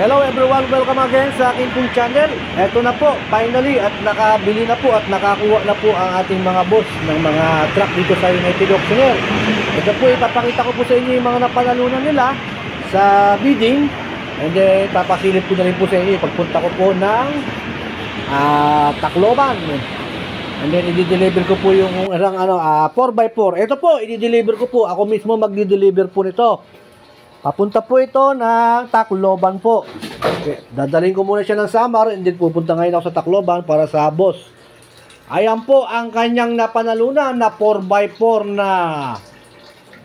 Hello everyone, welcome again sa aking pong channel. Eto na po, finally at nakabili na po at nakakuha na po ang ating mga boss ng mga truck dito sa United Auctioneer. Ito po, ipapakita ko po sa inyo yung mga napanalunan nila sa bidding. And then papasilip ko na rin po sa inyo pagpunta ko po ng Tacloban. And then i-deliver ko po yung 4x4. Ito po, i-deliver ko po, ako mismo magdi-deliver po nito. Papunta po ito ng Tacloban po. Okay. Dadalhin ko muna siya ng Samar and then pupunta ngayon ako sa Tacloban para sa boss. Ayan po ang kanyang napanalunan na 4x4 na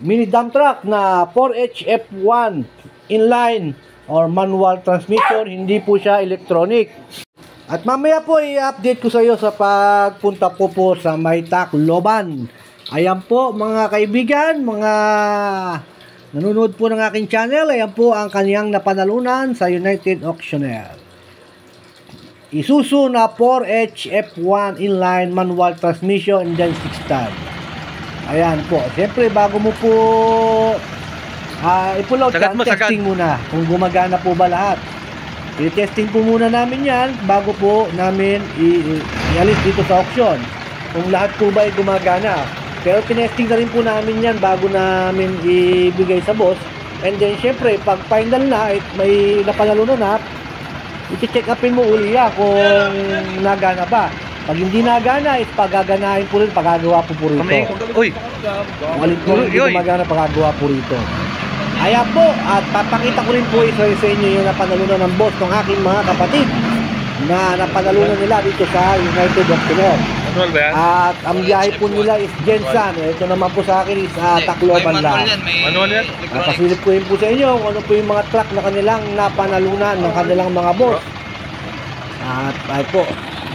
mini dump truck na 4HF1 inline or manual transmission. Hindi po siya electronic. At mamaya po i-update ko sa iyo sa pagpunta ko po sa may Tacloban. Ayan po mga kaibigan, mga nanonood po ng aking channel, ayan po ang kanyang napanalunan sa United Auctioneer. Isuzu na 4HF1 inline manual transmission and then 6-star. Ayan po. Siyempre bago mo po i-pull out yan, testing muna kung gumagana po ba lahat. I-testing po muna namin yan bago po namin i-alis dito sa auction kung lahat po ba ay gumagana. Pero tinesting na rin po namin yan bago namin ibigay sa boss. And then syempre pag final na may napanalunan na, i-check upin mo uli yan kung nagana ba. Pag hindi nagana, pagaganahin po rin, pagagawa po rito. Uy! Malit po rin, hindi gumagana, pagagawa po rito. Ayan po, at papakita ko rin po isa sa inyo yung napanalunan ng boss ng aking mga kapatid na napanalunan nila dito sa United Auctioneer. At ang biyahe po nila is Gensan. Ito naman po sa akin is Tacloban lang. Pasilip ko rin po sa inyo kung ano po yung mga truck na kanilang napanalunan ng kanilang mga boss. At ay po,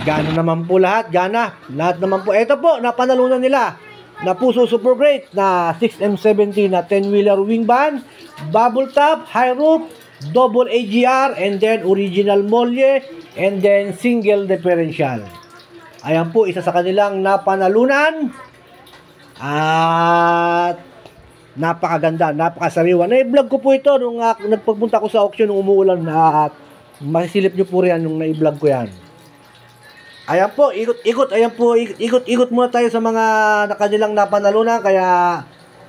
gana naman po lahat, gana. Lahat naman po. Ito po, napanalunan nila na Puso Super Great na 6M70 na 10-wheeler wing van, bubble top, high roof, double AGR, and then original molye, and then single differential. Ayan po, isa sa kanilang napanalunan. At napakaganda, napakasariwa. Na-vlog ko po ito nung nagpagpunta ko sa auction nung umuulan at masisilip nyo po rin nung na-vlog ko yan. Ayan po, ikot-ikot. Ayan po, ikot-ikot muna tayo sa mga kanilang napanalunan. Kaya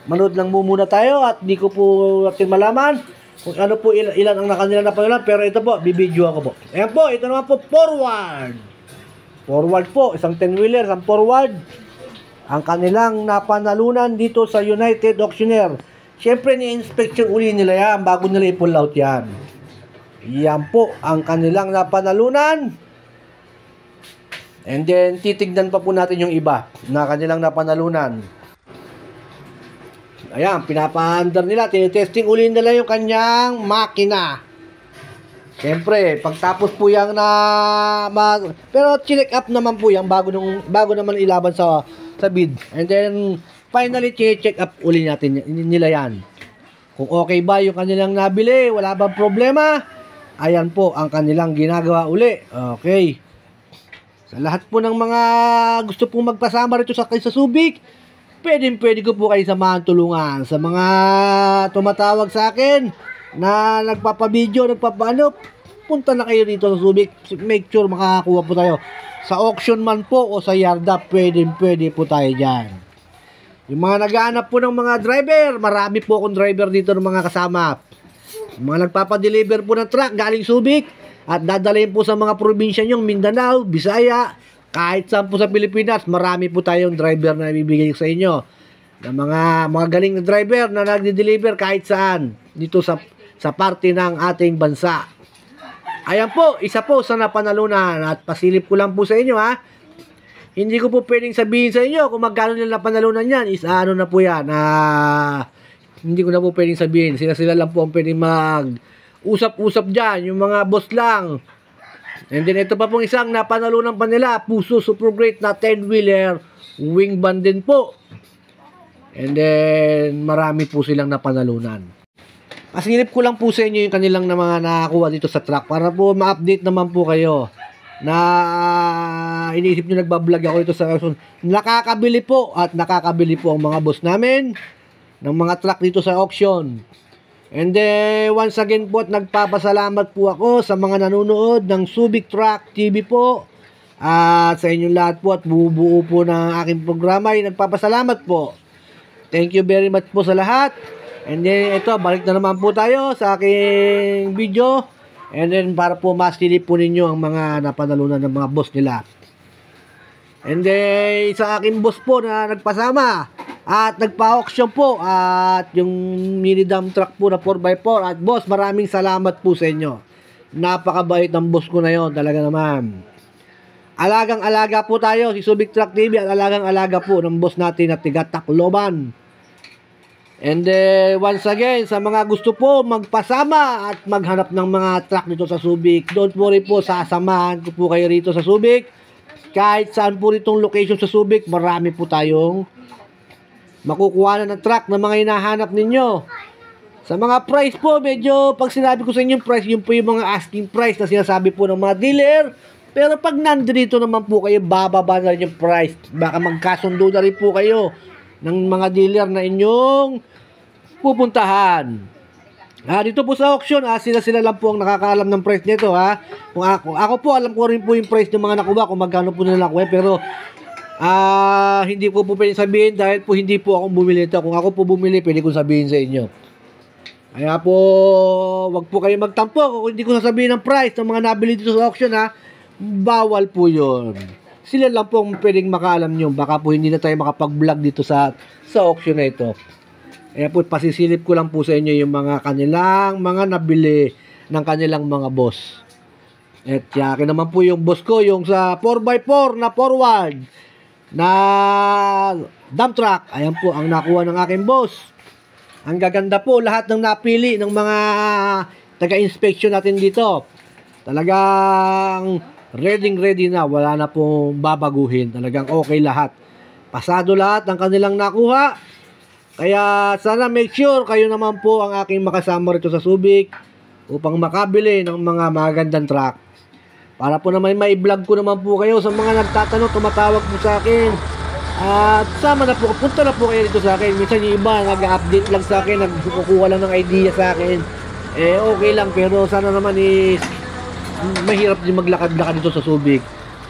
manood lang muna tayo at di ko po natin malaman kung ano po ilan ang kanilang napanalunan. Pero ito po, bibidyo ako po. Ayan po, ito naman po, Forward po, isang 10-wheeler, isang forward. Ang kanilang napanalunan dito sa United Auctioneer. Siyempre, ni-inspection uli nila yan bago nila i-pull out yan. Yan po, ang kanilang napanalunan. And then, titignan pa po natin yung iba na kanilang napanalunan. Ayan, pinapa-under nila. Tinitesting uli nila yung kanyang makina. Siyempre, pagtapos po yung pero check up naman po yan bago naman ilaban sa bid. And then, finally, check up uli natin nila yan. Kung okay ba yung kanilang nabili, wala bang problema, ayan po ang kanilang ginagawa uli. Okay. Sa lahat po ng mga gusto pong magpasama rito sa Subic, pwede ko po kayo samahan, tulungan. Sa mga tumatawag sa akin na nagpapabideo, punta na kayo dito sa Subic. Make sure makakakuha po tayo. Sa auction man po o sa yarda, pwede po tayo dyan. Yung mga naghahanap po ng mga driver, marami po akong driver dito ng mga kasama. Yung mga nagpapadeliver po ng truck galing Subic at dadalhin po sa mga probinsya nyo, Mindanao, Bisaya, kahit saan po sa Pilipinas, marami po tayong driver na ibibigay sa inyo. Ng mga galing na driver na nagde-deliver kahit saan dito sa parte ng ating bansa. Ayan po, isa po sa napanalunan at pasilip ko lang po sa inyo ha. Hindi ko po pwedeng sabihin sa inyo kung magkano nila napanalunan yan. Ano na po yan. Hindi ko na po pwedeng sabihin. Sila lang po ang pwedeng mag-usap-usap dyan. Yung mga boss lang. And then ito pa pong isang napanalunan pa nila. Puso Super Great na 10-wheeler wing van din po. And then marami po silang napanalunan. Pasilip ko lang po sa inyo yung kanilang na mga nakakuha dito sa truck para po ma-update naman po kayo na iniisip nyo nagbablog ako dito sa nakakabili po at nakakabili po ang mga boss namin ng mga truck dito sa auction. And then, once again po, at nagpapasalamat po ako sa mga nanonood ng Subic Truck TV po. At sa inyong lahat po at bubuo po ng aking programa ay nagpapasalamat po. Thank you very much po sa lahat. And then, ito, balik na naman po tayo sa aking video. And then, para po masilip po ninyo ang mga napanalunan ng mga boss nila. And then, sa aking boss po na nagpasama at nagpa-auction po at yung mini dump truck po na 4x4 at boss, maraming salamat po sa inyo. Napakabait ng boss ko na yon, talaga naman. Alagang-alaga po tayo si Subic Truck TV at alagang-alaga po ng boss natin na tiga Tacloban. And once again, sa mga gusto po magpasama at maghanap ng mga truck dito sa Subic, don't worry po, sasamahan ko po kayo rito sa Subic. Kahit saan po itong location sa Subic, marami po tayong makukuha na ng truck na mga hinahanap ninyo. Sa mga price po, medyo pag sinabi ko sa inyo yung price, yun po yung mga asking price na sinasabi po ng mga dealer. Pero pag nandito naman po kayo, bababa na rin yung price. Baka magkasundo na rin po kayo ng mga dealer na inyong pupuntahan. Dito po sa auction, sila lang po ang nakakaalam ng price nito. Kung ako po, alam ko rin po yung price ng mga nakuha, kung magkano po nila nakuha. Pero hindi ko po pwede sabihin dahil po hindi po ako bumili ito. Kung ako po bumili, pwede ko sabihin sa inyo. Kaya po, wag po kayo magtampo. Kung hindi ko sasabihin ng price ng mga nabili dito sa auction, bawal po yun. Sila lang po ang pwedeng makaalam nyo. Baka po hindi na tayo makapag-vlog dito sa auction na ito. Kaya po, pasisilip ko lang po sa inyo yung mga kanilang mga nabili ng kanilang mga boss. At yakin naman po yung boss ko, yung sa 4x4 na forward na dump truck. Ayan po ang nakuha ng aking boss. Ang gaganda po lahat ng napili ng mga taga-inspection natin dito. Talagang ready na, wala na pong babaguhin. Talagang okay lahat. Pasado lahat ng kanilang nakuha. Kaya sana make sure kayo naman po ang aking makasama rito sa Subic upang makabili ng mga magandang truck. Para po naman may vlog ko naman po kayo sa mga nagtatanong, tumatawag po sa akin. At sama na po, punta na po kayo dito sa akin. Minsan yung iba nag-update lang sa akin, nagkukuha lang ng idea sa akin. Okay lang, pero sana naman mahirap din maglakad-lakad dito sa Subic.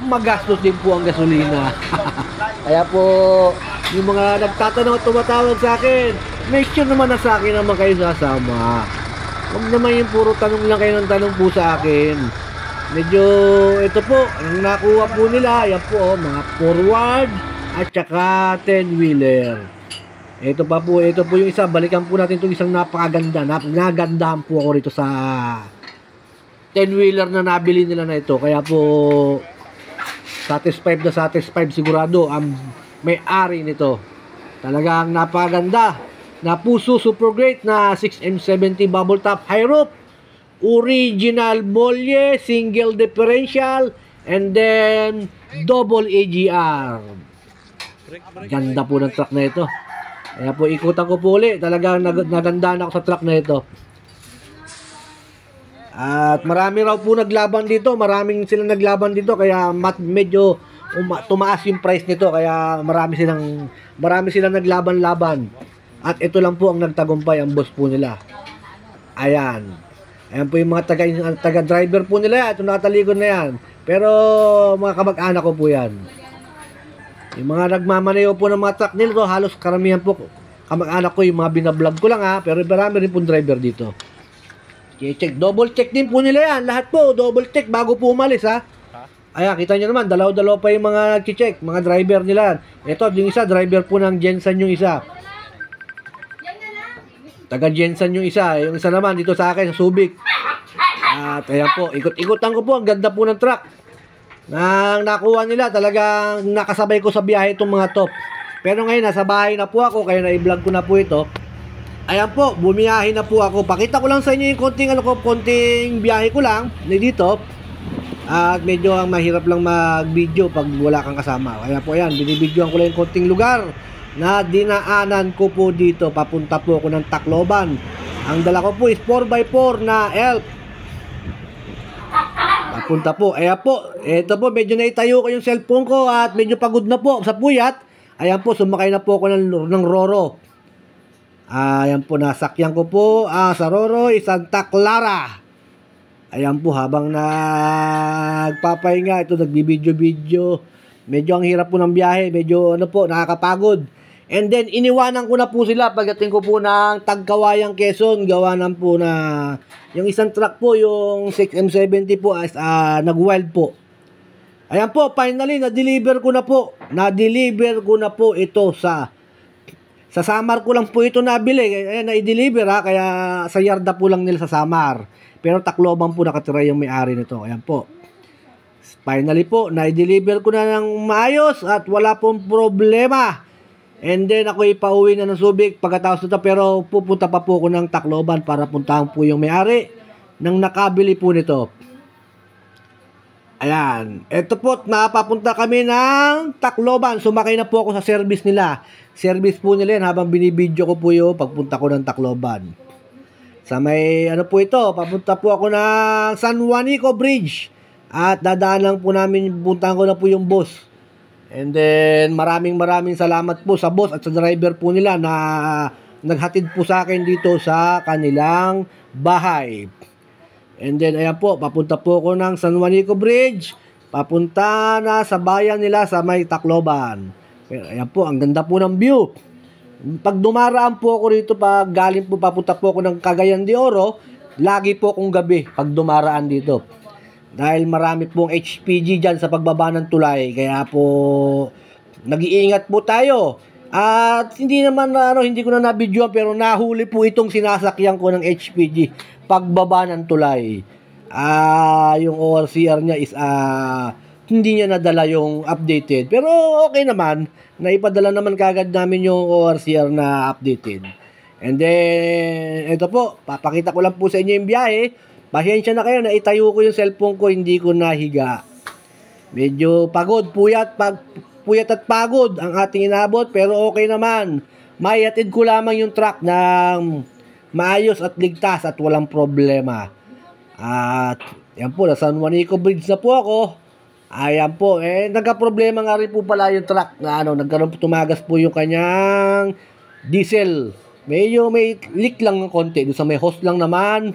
Magastos din po ang gasolina. Kaya po, yung mga nagtatanong at tumatawag sa akin, make sure naman na sa akin naman kayo sasama. Huwag naman yung puro tanong lang kayo ng tanong po sa akin. Medyo, ito po, ang nakuha po nila, yan po, mga forward at saka 10-wheeler. Ito po yung isa, balikan po natin itong isang napakaganda. Nagandahan po ako rito sa 10-wheeler na nabili nila na ito. Kaya po, satisfied sigurado ang may-ari nito. Talagang napakaganda. Na puso, super great na 6M70 bubble top high roof. Original bolye, single differential, and then double AGR. Ganda po ng truck na ito. Kaya po ikutan ko po ulit. Talagang nagandaan ako sa truck na ito. At marami raw po naglaban dito. Maraming silang naglaban dito. Kaya medyo tumaas yung price nito. Kaya marami silang naglaban-laban. At ito lang po ang nagtagumpay, ang boss po nila. Ayan. Ayan po yung mga taga-driver po nila. Ito nakatalikod na yan. Pero mga kamag-anak ko po yan. Yung mga nagmamaneho po ng mga truck nila to, halos karamihan po kamag-anak ko, yung mga binablog ko lang pero marami rin po driver dito. Check, double check din po nila yan. Lahat po, double check bago po umalis Ayan, kita nyo naman, dalaw-dalaw pa yung mga nag-check, mga driver nila. Ito, yung isa, driver po ng Jensen yung isa. Taga Jensen yung isa. Yung isa naman dito sa akin, sa Subic. At ayan po, ikot-ikutan ko po. Ang ganda po ng truck. Nang nakuha nila, talagang nakasabay ko sa biyahe itong mga top. Pero ngayon, nasa bahay na po ako, kaya na-vlog ko na po ito. Ayan po, bumiyahe na po ako. Pakita ko lang sa inyo yung konting biyahe ko lang dito. At medyo ang mahirap lang mag-video pag wala kang kasama. Kaya po ayan, binibidyoan ko lang yung konting lugar na dinaanan ko po dito. Papunta po ako ng Tacloban. Ang dala ko po is 4x4 na ELF. Papunta po. Ayan po, ito po, medyo naitayo ko yung cellphone ko at medyo pagod na po sa puyat. Ayan po, sumakay na po ako ng Roro. Ayan po, nasakyan ko po sa Roroy, Santa Clara. Ayan po, habang nagpapahinga, ito nagbibidyo-video. Medyo ang hirap po ng biyahe, medyo ano po, nakakapagod. And then, iniwanan ko na po sila pagdating ko po ng Tagkawayang, Quezon. Gawanan po na yung isang truck po, yung 6M70 po, nag-wild po. Ayan po, finally, na-deliver ko na po. Na-deliver ko na po ito sa Samar ko lang po ito nabili. Ayan, na-deliver ha. Kaya sa yarda po lang nila sa Samar. Pero Tacloban po nakatira yung may-ari nito. Ayan po. Finally po, na-deliver ko na ng maayos at wala pong problema. And then ako ipauwi na ng Subic pagkatapos nito. Pero pupunta pa po ako ng Tacloban para puntahan po yung may-ari ng nakabili po nito. Ayan. Ito po, napapunta kami ng Tacloban. Sumakay na po ako sa service nila. Service po nila yan habang binibidyo ko po yung pagpunta ko ng Tacloban. Sa may, ano po ito, papunta po ako ng San Juanico Bridge. At dadaan lang po namin, puntahan ko na po yung boss. And then, maraming salamat po sa boss at sa driver po nila na naghatid po sa akin dito sa kanilang bahay. And then, ayan po, papunta po ako ng San Juanico Bridge. Papunta na sa bayan nila sa may Tacloban. Pero, ayan po, ang ganda po ng view. Pag dumaraan po ako rito, pag galing po, papunta po ako ng Cagayan de Oro, lagi po akong gabi pag dumaraan dito. Dahil marami pong HPG dyan sa pagbaba ng tulay. Kaya po, nag-iingat po tayo. At hindi naman, hindi ko na nabidyoan, pero nahuli po itong sinasakyan ko ng HPG pagbaba ng tulay. Yung ORCR niya is hindi niya nadala yung updated. Pero okay naman, naipadala naman kagad namin yung ORCR na updated. And then, ito po, papakita ko lang po sa inyo yung biyahe. Pasensya na kayo, naitayo ko yung cellphone ko, hindi ko nahiga. Medyo pagod, puyat at pagod ang ating inabot, pero okay naman. Maihatid ko lamang yung truck ng maayos at ligtas at walang problema. At yan po, nasa San Juanico Bridge na po ako. Ayan po, nagka-problema nga rin po pala yung truck na nagkaroon po, tumagas po yung kanyang diesel. Medyo may leak lang ng konti, doon sa may hose lang naman.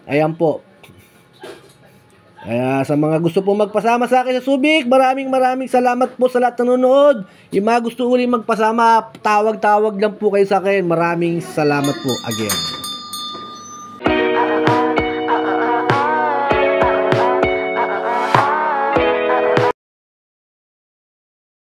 Ayan po. Kaya sa mga gusto pong magpasama sa akin sa Subic, maraming salamat po sa lahat ng nanonood. Yung mga gusto ulit magpasama, tawag lang po kayo sa akin. Maraming salamat po again.